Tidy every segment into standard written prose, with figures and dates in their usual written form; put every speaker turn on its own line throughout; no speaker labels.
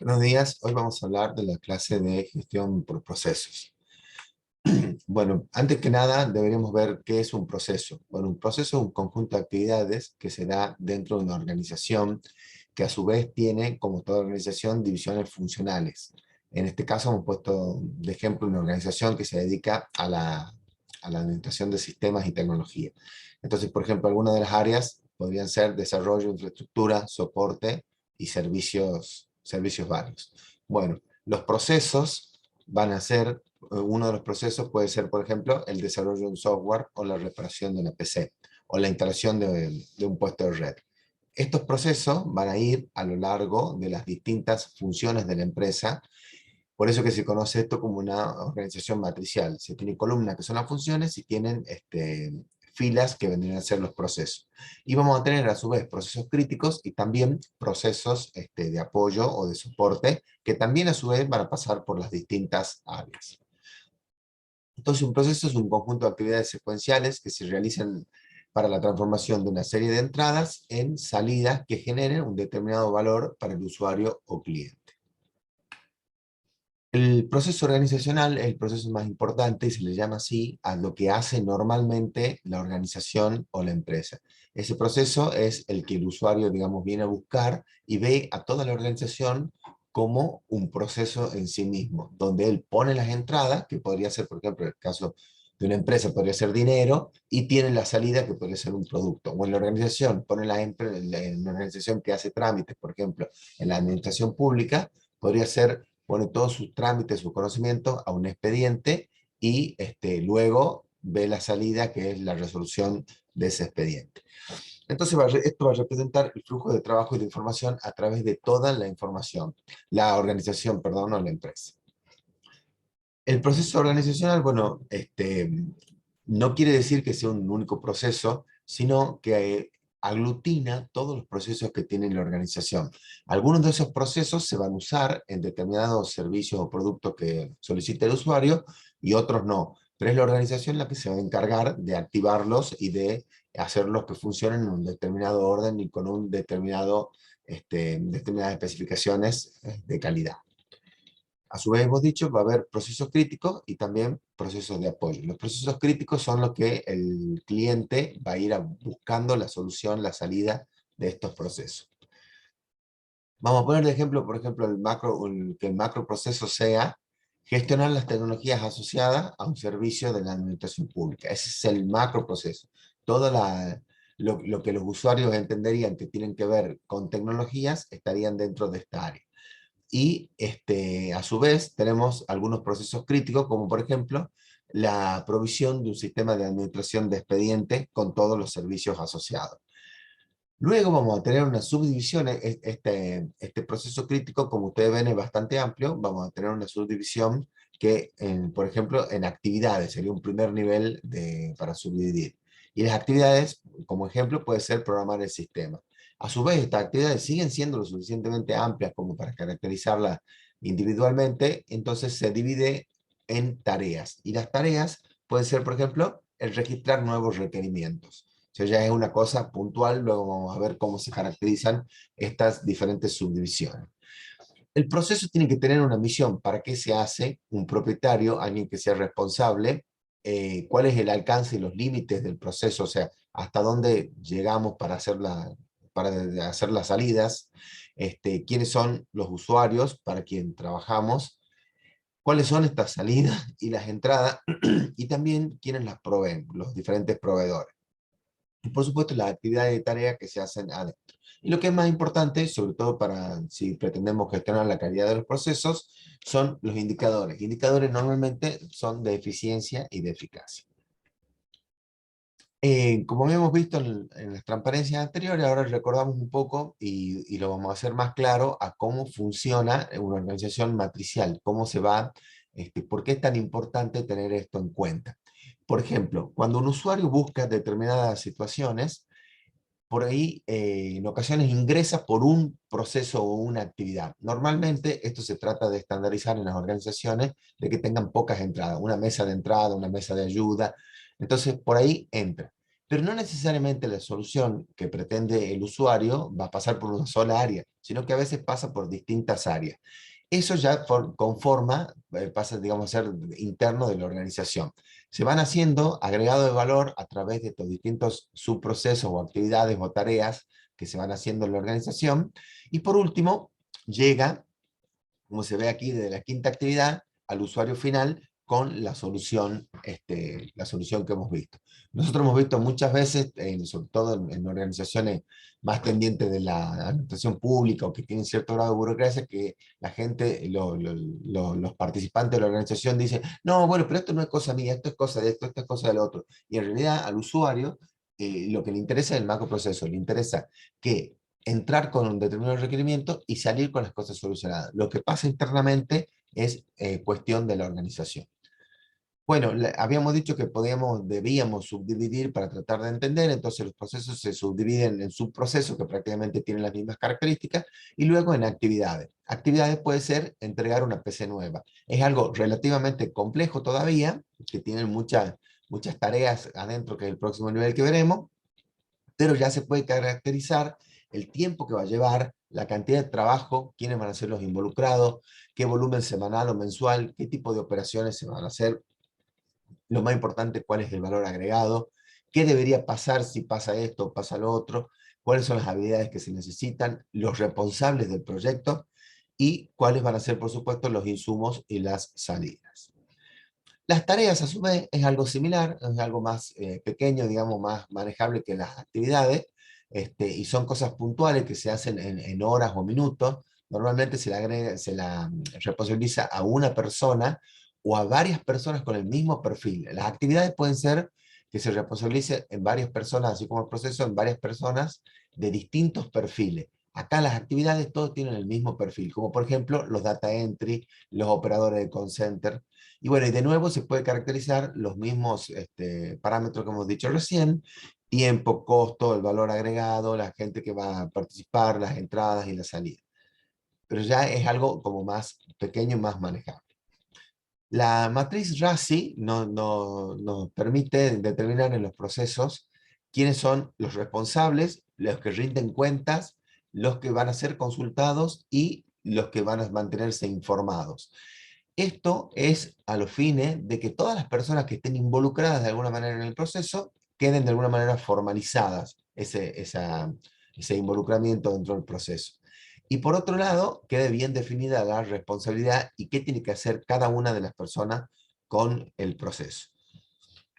Buenos días, hoy vamos a hablar de la clase de gestión por procesos. Bueno, antes que nada deberíamos ver qué es un proceso. Bueno, un proceso es un conjunto de actividades que se da dentro de una organización que a su vez tiene, como toda organización, divisiones funcionales. En este caso hemos puesto de ejemplo una organización que se dedica a la administración de sistemas y tecnología. Entonces, por ejemplo, algunas de las áreas podrían ser desarrollo, infraestructura, soporte y servicios varios. Bueno, los procesos van a ser, uno de los procesos puede ser, por ejemplo, el desarrollo de un software o la reparación de una PC o la instalación de un puesto de red. Estos procesos van a ir a lo largo de las distintas funciones de la empresa, por eso que se conoce esto como una organización matricial. Se tiene columnas que son las funciones y tienen filas que vendrían a ser los procesos. Y vamos a tener a su vez procesos críticos y también procesos de apoyo o de soporte, que también a su vez van a pasar por las distintas áreas. Entonces un proceso es un conjunto de actividades secuenciales que se realizan para la transformación de una serie de entradas en salidas que generen un determinado valor para el usuario o cliente. El proceso organizacional es el proceso más importante y se le llama así a lo que hace normalmente la organización o la empresa. Ese proceso es el que el usuario, digamos, viene a buscar y ve a toda la organización como un proceso en sí mismo, donde él pone las entradas, que podría ser, por ejemplo, en el caso de una empresa, podría ser dinero, y tiene la salida, que podría ser un producto. O en la organización, pone en la organización que hace trámites, por ejemplo, en la administración pública, podría ser pone todos sus trámites, sus conocimientos a un expediente y luego ve la salida, que es la resolución de ese expediente. Entonces esto va a representar el flujo de trabajo y de información a través de toda la información, la organización, perdón, o la empresa. El proceso organizacional, bueno, no quiere decir que sea un único proceso, sino que aglutina todos los procesos que tiene la organización. Algunos de esos procesos se van a usar en determinados servicios o productos que solicite el usuario y otros no. Pero es la organización la que se va a encargar de activarlos y de hacerlos que funcionen en un determinado orden y con un determinadas especificaciones de calidad. A su vez, hemos dicho, va a haber procesos críticos y también procesos de apoyo. Los procesos críticos son los que el cliente va a ir buscando la solución, la salida de estos procesos. Vamos a poner de ejemplo, por ejemplo, que el macro proceso sea gestionar las tecnologías asociadas a un servicio de la administración pública. Ese es el macro proceso. Todo lo que los usuarios entenderían que tienen que ver con tecnologías estarían dentro de esta área. Y a su vez tenemos algunos procesos críticos, como por ejemplo la provisión de un sistema de administración de expedientes con todos los servicios asociados. Luego vamos a tener una subdivisión, este proceso crítico, como ustedes ven, es bastante amplio. Vamos a tener una subdivisión que, por ejemplo, en actividades, sería un primer nivel para subdividir. Y las actividades, como ejemplo, puede ser programar el sistema. A su vez, estas actividades siguen siendo lo suficientemente amplias como para caracterizarlas individualmente, entonces se divide en tareas. Y las tareas pueden ser, por ejemplo, el registrar nuevos requerimientos. Eso ya es una cosa puntual, luego vamos a ver cómo se caracterizan estas diferentes subdivisiones. El proceso tiene que tener una misión. ¿Para qué se hace? Un propietario, alguien que sea responsable, cuál es el alcance y los límites del proceso, o sea, hasta dónde llegamos para hacer las salidas, quiénes son los usuarios para quien trabajamos, cuáles son estas salidas y las entradas, y también quiénes las proveen, los diferentes proveedores. Y por supuesto las actividades de tarea que se hacen adentro. Y lo que es más importante, sobre todo para si pretendemos gestionar la calidad de los procesos, son los indicadores. Indicadores normalmente son de eficiencia y de eficacia. Como habíamos visto en las transparencias anteriores, ahora recordamos un poco y lo vamos a hacer más claro a cómo funciona una organización matricial, cómo se va, por qué es tan importante tener esto en cuenta. Por ejemplo, cuando un usuario busca determinadas situaciones, por ahí en ocasiones ingresa por un proceso o una actividad. Normalmente esto se trata de estandarizar en las organizaciones, de que tengan pocas entradas, una mesa de entrada, una mesa de ayuda. Entonces por ahí entra. pero no necesariamente la solución que pretende el usuario va a pasar por una sola área, sino que a veces pasa por distintas áreas. Eso ya conforma, pasa, digamos, a ser interno de la organización. Se van haciendo agregado de valor a través de estos distintos subprocesos o actividades o tareas que se van haciendo en la organización. Y por último, llega, como se ve aquí desde la quinta actividad, al usuario final con la solución que hemos visto. Nosotros hemos visto muchas veces, sobre todo en organizaciones más tendientes de la administración pública o que tienen cierto grado de burocracia, que la gente, los participantes de la organización dicen, no, bueno, pero esto no es cosa mía, esto es cosa de esto es cosa del otro. Y en realidad al usuario lo que le interesa es el macroproceso, le interesa que entrar con un determinado requerimiento y salir con las cosas solucionadas. Lo que pasa internamente es cuestión de la organización. Bueno, habíamos dicho que debíamos subdividir para tratar de entender, entonces los procesos se subdividen en subprocesos que prácticamente tienen las mismas características, y luego en actividades. Actividades puede ser entregar una PC nueva. Es algo relativamente complejo todavía, que tiene muchas tareas adentro, que es el próximo nivel que veremos, pero ya se puede caracterizar el tiempo que va a llevar, la cantidad de trabajo, quiénes van a ser los involucrados, qué volumen semanal o mensual, qué tipo de operaciones se van a hacer, lo más importante, cuál es el valor agregado, qué debería pasar si pasa esto o pasa lo otro, cuáles son las habilidades que se necesitan, los responsables del proyecto y cuáles van a ser, por supuesto, los insumos y las salidas. Las tareas, a su vez, es algo similar, es algo más pequeño, digamos, más manejable que las actividades, y son cosas puntuales que se hacen en horas o minutos. Normalmente se la responsabiliza a una persona o a varias personas con el mismo perfil. Las actividades pueden ser que se responsabilice en varias personas, así como el proceso en varias personas de distintos perfiles. Acá las actividades todos tienen el mismo perfil, como por ejemplo los data entry, los operadores de call center. Y bueno, y de nuevo se puede caracterizar los mismos parámetros que hemos dicho recién: tiempo, costo, el valor agregado, la gente que va a participar, las entradas y las salidas. Pero ya es algo como más pequeño y más manejable. La matriz RASI nos permite determinar en los procesos quiénes son los responsables, los que rinden cuentas, los que van a ser consultados y los que van a mantenerse informados. Esto es a los fines de que todas las personas que estén involucradas de alguna manera en el proceso queden de alguna manera formalizadas ese involucramiento dentro del proceso. Y por otro lado, quede bien definida la responsabilidad y qué tiene que hacer cada una de las personas con el proceso.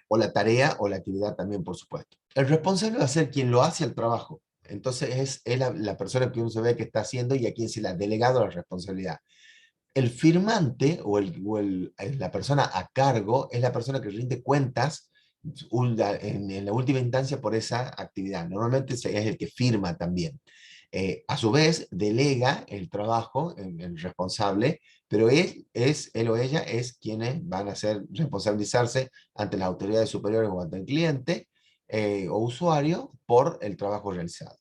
O la tarea o la actividad también, por supuesto. El responsable va a ser quien lo hace el trabajo. Entonces es la persona que uno se ve que está haciendo y a quien se le ha delegado la responsabilidad. El firmante la persona a cargo es la persona que rinde cuentas en la última instancia por esa actividad. Normalmente es el que firma también. A su vez, delega el trabajo en el responsable, pero él o ella es quienes van a responsabilizarse ante las autoridades superiores o ante el cliente o usuario por el trabajo realizado.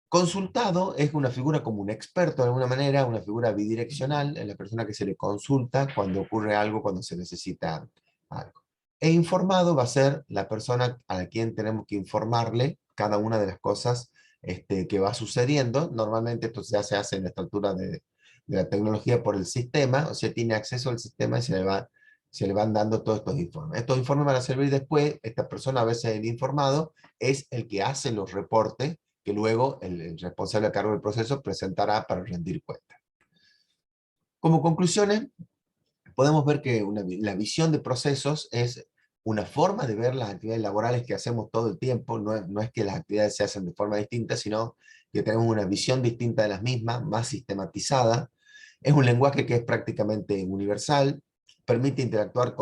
Consultado es una figura como un experto de alguna manera, una figura bidireccional, en la persona que se le consulta cuando ocurre algo, cuando se necesita algo. E informado va a ser la persona a quien tenemos que informarle cada una de las cosas que va sucediendo. Normalmente esto ya se hace en la estructura de la tecnología por el sistema, o sea, tiene acceso al sistema y se le van dando todos estos informes. Estos informes van a servir después, esta persona, a veces el informado, es el que hace los reportes que luego el responsable a cargo del proceso presentará para rendir cuentas. Como conclusiones, podemos ver que la visión de procesos es una forma de ver las actividades laborales que hacemos todo el tiempo. No es que las actividades se hacen de forma distinta, sino que tenemos una visión distinta de las mismas, más sistematizada. Es un lenguaje que es prácticamente universal, permite interactuar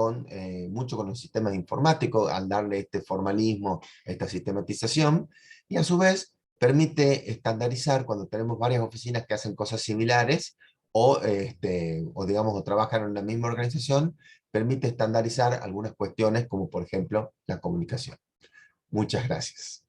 mucho con los sistemas informáticos al darle este formalismo, esta sistematización, y a su vez permite estandarizar cuando tenemos varias oficinas que hacen cosas similares o digamos, o trabajan en la misma organización, permite estandarizar algunas cuestiones como por ejemplo la comunicación. Muchas gracias.